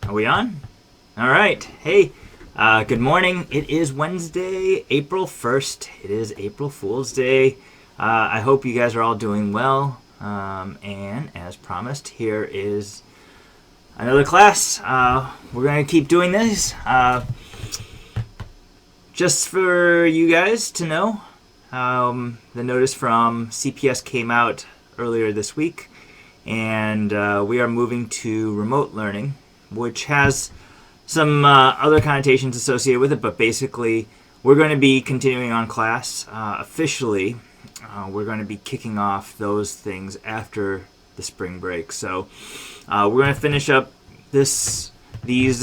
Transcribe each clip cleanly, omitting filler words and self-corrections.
Are we on? All right. Hey, good morning. It is Wednesday, April 1st. It is April Fool's Day. I hope you guys are all doing well. And as promised, here is another class. We're going to keep doing this. Just for you guys to know, the notice from CPS came out earlier this week, and we are moving to remote learning, which has some other connotations associated with it, but basically we're going to be continuing on class officially. We're going to be kicking off those things after the spring break. So we're going to finish up these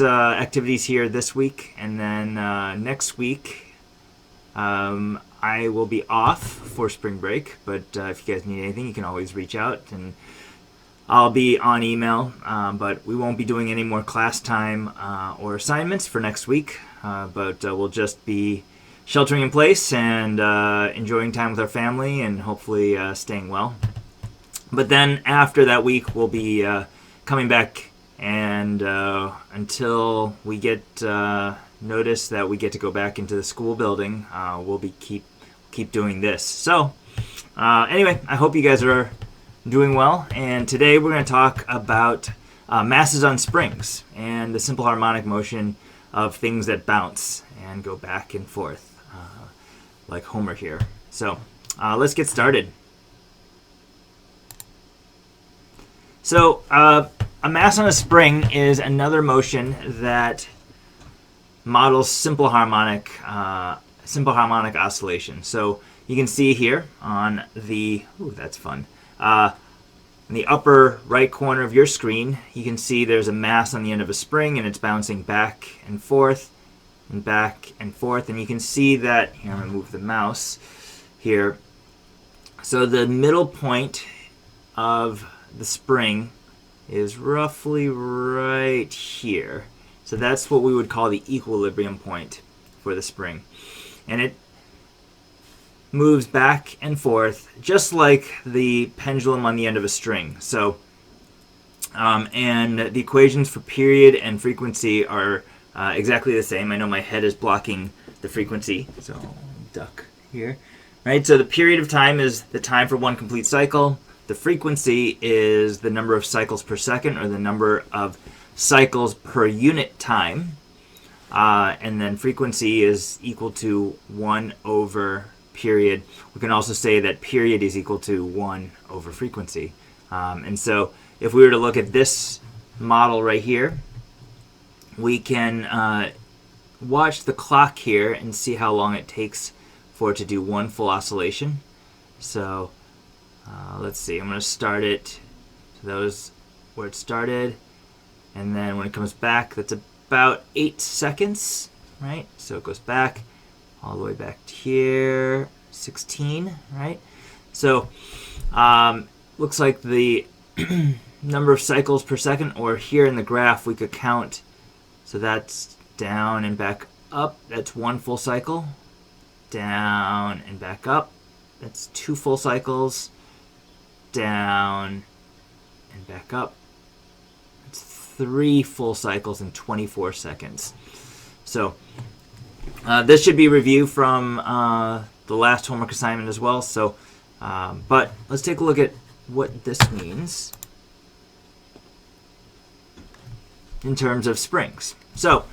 activities here this week, and then next week I will be off for spring break, but if you guys need anything, you can always reach out, and I'll be on email, but we won't be doing any more class time or assignments for next week, but we'll just be sheltering in place and enjoying time with our family and hopefully staying well. But then after that week, we'll be coming back, and until we get notice that we get to go back into the school building, we'll be keep doing this. So anyway, I hope you guys are doing well, and today we're going to talk about masses on springs and the simple harmonic motion of things that bounce and go back and forth, like Homer here. So let's get started. So a mass on a spring is another motion that models simple harmonic oscillation. So you can see here on the that's fun. In the upper right corner of your screen, you can see there's a mass on the end of a spring, and it's bouncing back and forth and back and forth. And you can see that, here, I'm going to move the mouse here. So the middle point of the spring is roughly right here. So that's what we would call the equilibrium point for the spring. And it moves back and forth just like the pendulum on the end of a string. So and the equations for period and frequency are exactly the same. I know my head is blocking the frequency, so I'll duck here. Right, so the period of time is the time for one complete cycle. The frequency is the number of cycles per second, or the number of cycles per unit time. And then frequency is equal to 1 over period. We can also say that period is equal to 1 over frequency. And so if we were to look at this model right here, we can watch the clock here and see how long it takes for it to do one full oscillation. So let's see, I'm going to start it. So that was where it started. And then when it comes back, that's about 8 seconds, right? So it goes back all the way back to here, 16, right? So looks like the number of cycles per second, or here in the graph we could count. So that's down and back up. That's 1 full cycle. Down and back up. That's 2 full cycles. Down and back up. That's 3 full cycles in 24 seconds. So this should be a review from the last homework assignment as well. So, but let's take a look at what this means in terms of springs. So,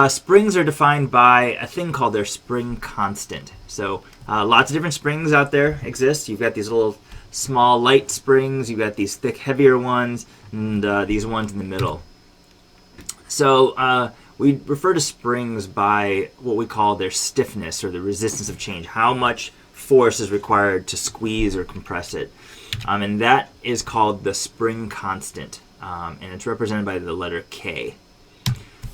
springs are defined by a thing called their spring constant. So, lots of different springs out there exist. You've got these little small light springs, you've got these thick heavier ones, and these ones in the middle. So, we refer to springs by what we call their stiffness, or the resistance of change, how much force is required to squeeze or compress it. And that is called the spring constant, and it's represented by the letter K.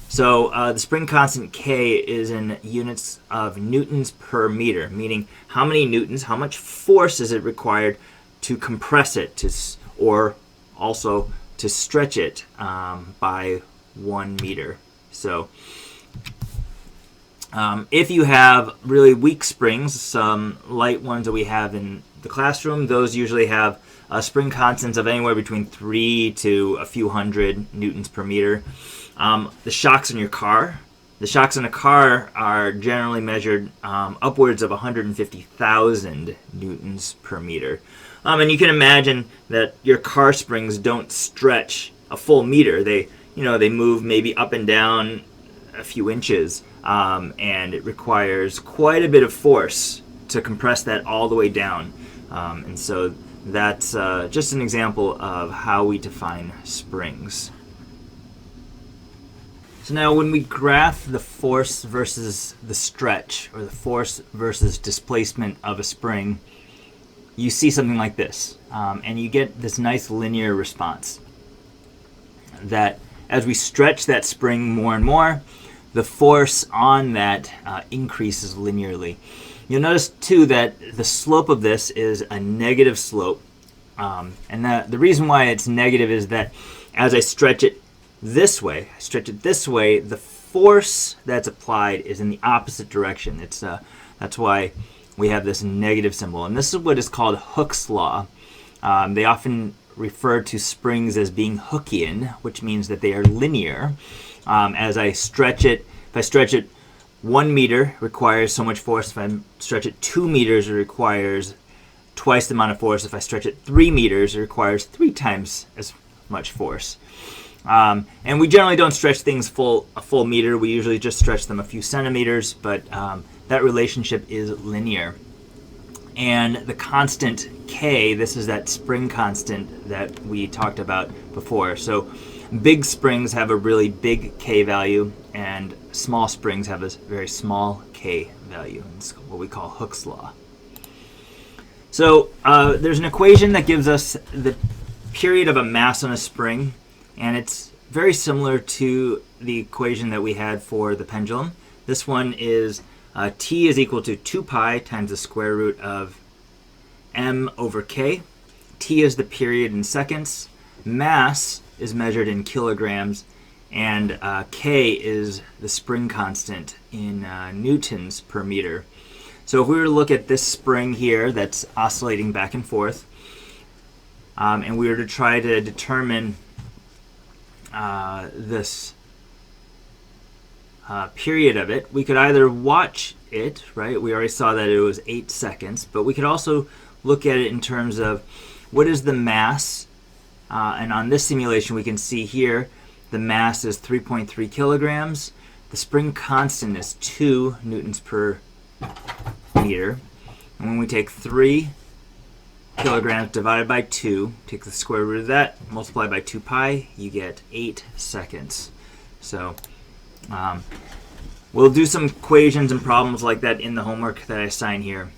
So the spring constant K is in units of newtons per meter, meaning how many newtons, how much force is it required to compress it, or also to stretch it by 1 meter. So if you have really weak springs, some light ones that we have in the classroom, those usually have spring constants of anywhere between 3 to a few hundred newtons per meter. The shocks in your car. The shocks in a car are generally measured upwards of 150,000 newtons per meter. And you can imagine that your car springs don't stretch a full meter. They move maybe up and down a few inches, and it requires quite a bit of force to compress that all the way down. And so that's just an example of how we define springs. So now when we graph the force versus the stretch, or the force versus displacement of a spring, you see something like this. And you get this nice linear response. That as we stretch that spring more and more, the force on that increases linearly. You'll notice too that the slope of this is a negative slope. And the reason why it's negative is that as I stretch it this way, the force that's applied is in the opposite direction. That's why we have this negative symbol. And this is what is called Hooke's law. They often refer to springs as being Hookean, which means that they are linear. As I stretch it, if I stretch it 1 meter, it requires so much force. If I stretch it 2 meters, it requires twice the amount of force. If I stretch it 3 meters, it requires 3 times as much force. And we generally don't stretch things a full meter. We usually just stretch them a few centimeters, but that relationship is linear. And the constant K, this is that spring constant that we talked about before. So big springs have a really big K value, and small springs have a very small K value. It's what we call Hooke's law. So there's an equation that gives us the period of a mass on a spring, and it's very similar to the equation that we had for the pendulum. This one is T is equal to 2 pi times the square root of m over k. T is the period in seconds. Mass is measured in kilograms, and k is the spring constant in newtons per meter. So if we were to look at this spring here that's oscillating back and forth, and we were to try to determine this period of it, we could either watch it, right? We already saw that it was 8 seconds, but we could also look at it in terms of what is the mass. And on this simulation, we can see here the mass is 3.3 kilograms. The spring constant is 2 newtons per meter. And when we take 3 kilograms divided by 2, take the square root of that, multiply by 2 pi, you get 8 seconds. So we'll do some equations and problems like that in the homework that I assign here.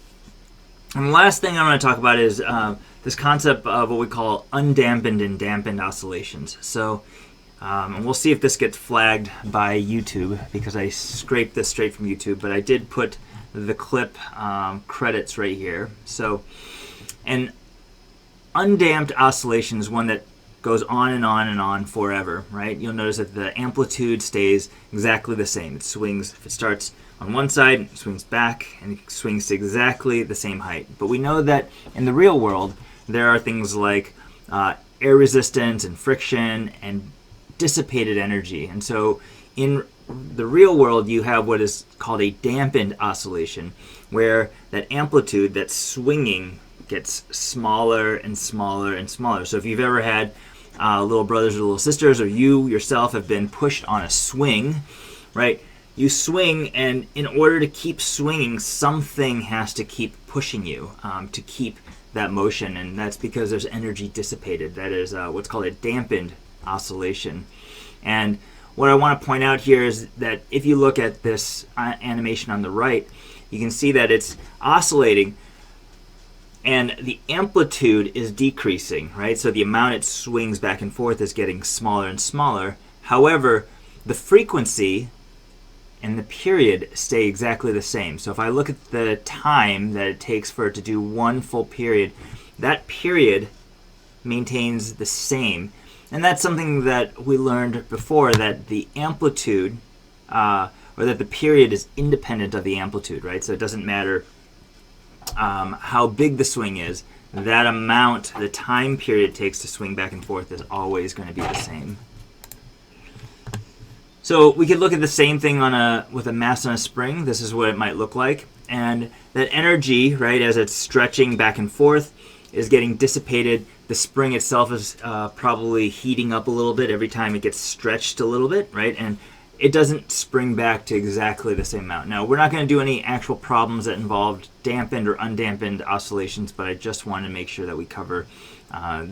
And the last thing I'm going to talk about is this concept of what we call undampened and dampened oscillations. So, and we'll see if this gets flagged by YouTube, because I scraped this straight from YouTube, but I did put the clip credits right here. So, an undamped oscillation is one that goes on and on and on forever, right? You'll notice that the amplitude stays exactly the same. It swings, if it starts on one side, it swings back, and it swings to exactly the same height. But we know that in the real world, there are things like air resistance and friction and dissipated energy. And so in the real world, you have what is called a dampened oscillation, where that amplitude, that swinging, gets smaller and smaller and smaller. So if you've ever had little brothers or little sisters, or you yourself have been pushed on a swing, right? You swing, and in order to keep swinging, something has to keep pushing you to keep that motion, and that's because there's energy dissipated. That is what's called a dampened oscillation. And what I want to point out here is that if you look at this animation on the right, you can see that it's oscillating, and the amplitude is decreasing, right? So the amount it swings back and forth is getting smaller and smaller. However, the frequency and the period stay exactly the same. So if I look at the time that it takes for it to do one full period, that period maintains the same. And that's something that we learned before, that the amplitude, or that the period is independent of the amplitude, right? So it doesn't matter how big the swing is, that amount, the time period it takes to swing back and forth is always going to be the same. So we could look at the same thing with a mass on a spring. This is what it might look like. And that energy, right, as it's stretching back and forth, is getting dissipated. The spring itself is probably heating up a little bit every time it gets stretched a little bit, right? And it doesn't spring back to exactly the same amount. Now, we're not going to do any actual problems that involved dampened or undampened oscillations, but I just wanted to make sure that we cover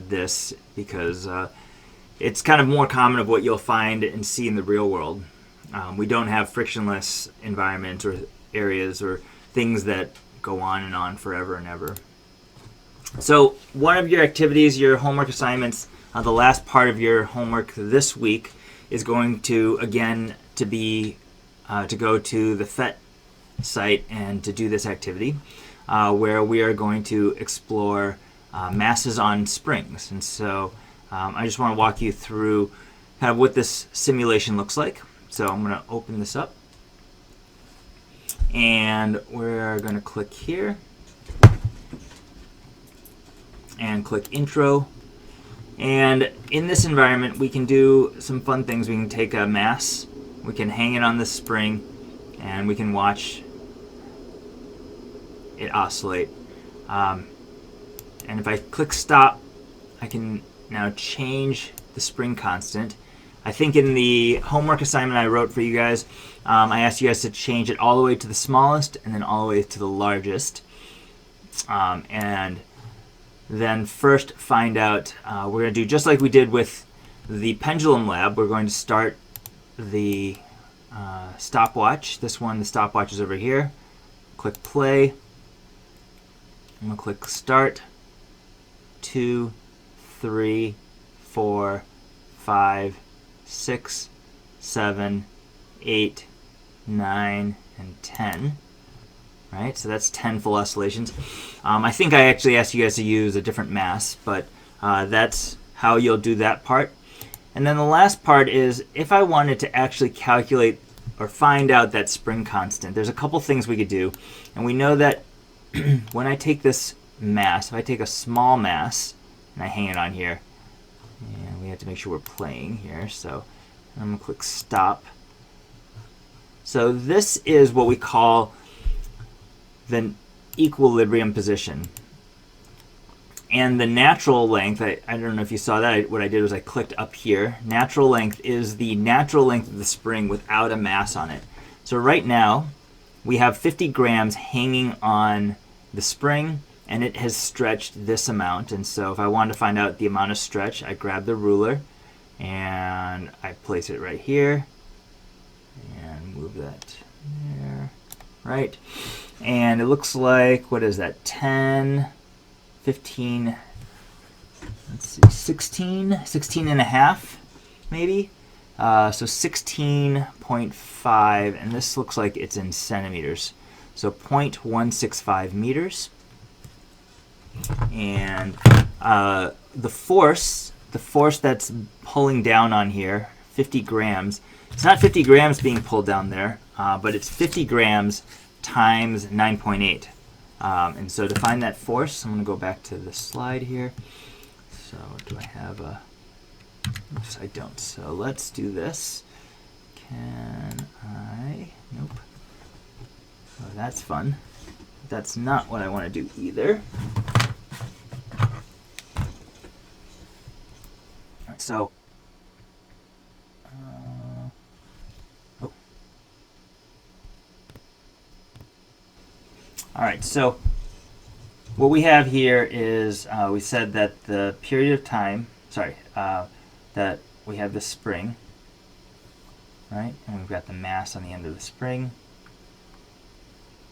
this because it's kind of more common of what you'll find and see in the real world. We don't have frictionless environments or areas or things that go on and on forever and ever. So one of your activities, your homework assignments, the last part of your homework this week is going to, again, to go to the PhET site and to do this activity where we are going to explore masses on springs. And so I just want to walk you through kind of what this simulation looks like. So I'm going to open this up. And we're going to click here. And click Intro. And in this environment, we can do some fun things. We can take a mass. We can hang it on this spring. And we can watch it oscillate. And if I click Stop, I can now change the spring constant. I think in the homework assignment I wrote for you guys, I asked you guys to change it all the way to the smallest and then all the way to the largest. And then first find out, we're going to do just like we did with the pendulum lab. We're going to start the stopwatch. This one, the stopwatch is over here. Click play. I'm going to click start. 2, 3, 4, 5, 6, 7, 8, 9, and 10. Right, so that's 10 full oscillations. I think I actually asked you guys to use a different mass, but that's how you'll do that part. And then the last part is if I wanted to actually calculate or find out that spring constant, there's a couple things we could do. And we know that when I take this mass, if I take a small mass and I hang it on here, and we have to make sure we're playing here, so I'm going to click stop. So this is what we call the equilibrium position. And the natural length, I don't know if you saw that, what I did was I clicked up here. Natural length is the natural length of the spring without a mass on it. So right now, we have 50 grams hanging on the spring, and it has stretched this amount. And so if I wanted to find out the amount of stretch, I grab the ruler, and I place it right here, and move that there, right? And it looks like, what is that, 10, 15, let's see, 16 and a half, maybe? So 16.5, and this looks like it's in centimeters. So 0.165 meters. And the force that's pulling down on here, 50 grams, it's not 50 grams being pulled down there, but it's 50 grams times 9.8. And so to find that force, I'm going to go back to the slide here. So do I have a... Oops, I don't. So let's do this. Can I... Nope. Oh, that's fun. That's not what I want to do either. All right, so... All right, so what we have here is we said that the period of time, that we have the spring, right? And we've got the mass on the end of the spring.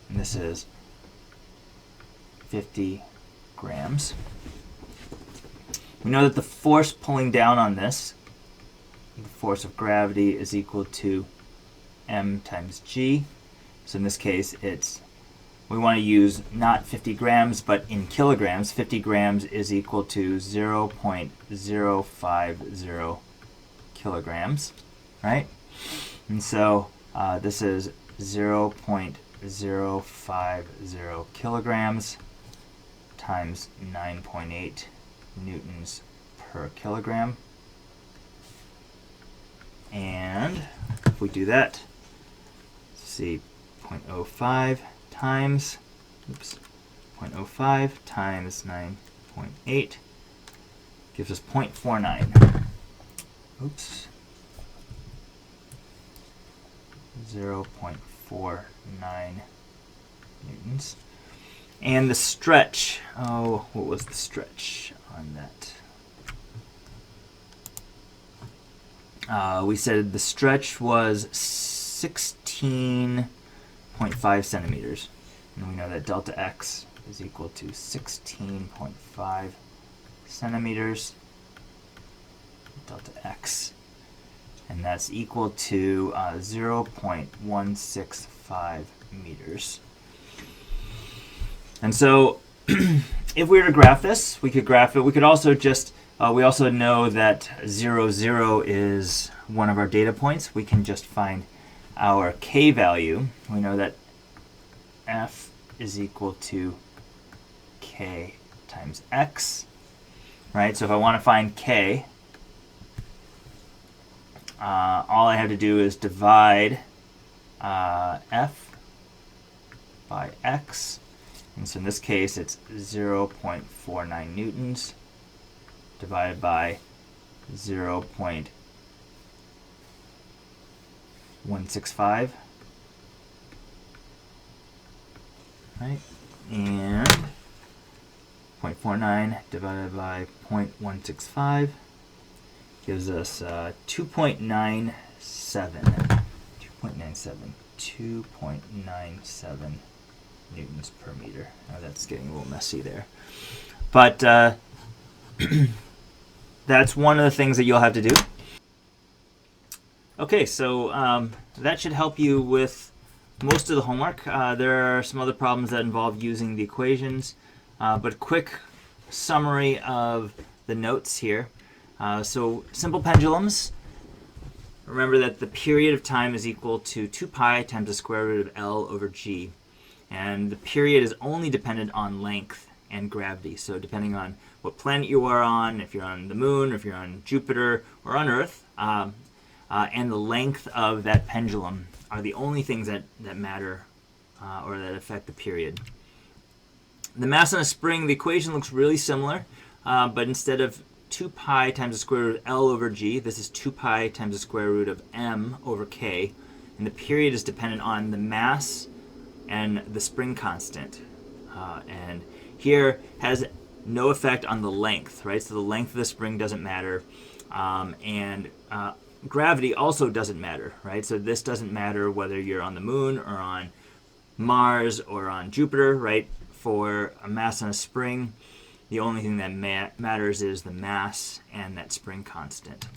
And this is 50 grams. We know that the force pulling down on this, the force of gravity, is equal to m times g. So in this case, we want to use not 50 grams, but in kilograms. 50 grams is equal to 0.050 kilograms, right? And so this is 0.050 kilograms times 9.8 newtons per kilogram. And if we do that, let's see, 0.05 times, 0.05 times 9.8 gives us 0.49. Oops. 0.49 newtons. And the stretch, oh, what was the stretch on that? We said the stretch was 16.5 centimeters. And we know that delta x is equal to 16.5 centimeters delta x. And that's equal to 0.165 meters. And so if we were to graph this, we could graph it. We could also just, we also know that 0, 0 is one of our data points. We can just find our k value. We know that f is equal to k times x, right? So if I want to find k, all I have to do is divide f by x. And so in this case, it's 0.49 newtons divided by 0.165. Right? And 0.49 divided by 0.165 gives us 2.97. 2.97 newtons per meter. Now that's getting a little messy there. But that's one of the things that you'll have to do. Okay, so that should help you with most of the homework. There are some other problems that involve using the equations, but quick summary of the notes here. So simple pendulums. Remember that the period of time is equal to 2 pi times the square root of L over G. And the period is only dependent on length and gravity. So depending on what planet you are on, if you're on the moon, or if you're on Jupiter, or on Earth, and the length of that pendulum are the only things that matter or that affect the period. The mass on a spring, the equation looks really similar, but instead of 2 pi times the square root of L over G, this is 2 pi times the square root of M over K. And the period is dependent on the mass and the spring constant. And here has no effect on the length, right? So the length of the spring doesn't matter. And gravity also doesn't matter, right? So this doesn't matter whether you're on the moon or on Mars or on Jupiter, right? For a mass on a spring, the only thing that matters is the mass and that spring constant.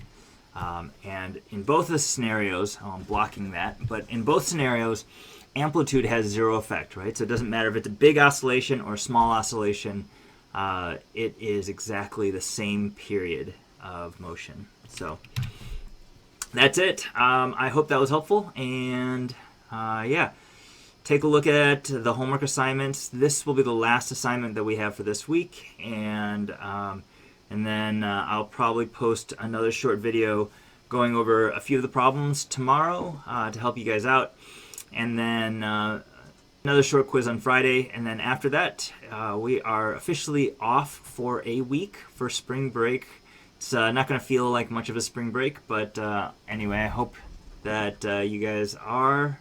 And in both the scenarios, I'm blocking that, but in both scenarios, amplitude has zero effect, right? So it doesn't matter if it's a big oscillation or a small oscillation, it is exactly the same period of motion. So that's it. I hope that was helpful, and yeah, take a look at the homework assignments. This will be the last assignment that we have for this week, and then I'll probably post another short video going over a few of the problems tomorrow to help you guys out. And then another short quiz on Friday. And then after that, we are officially off for a week for spring break. It's not going to feel like much of a spring break, but anyway, I hope that you guys are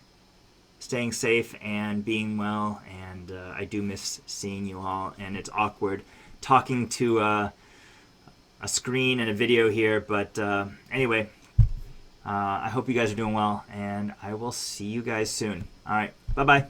staying safe and being well. And I do miss seeing you all. And it's awkward talking to a screen and a video here. But anyway, I hope you guys are doing well, and I will see you guys soon. All right, bye-bye.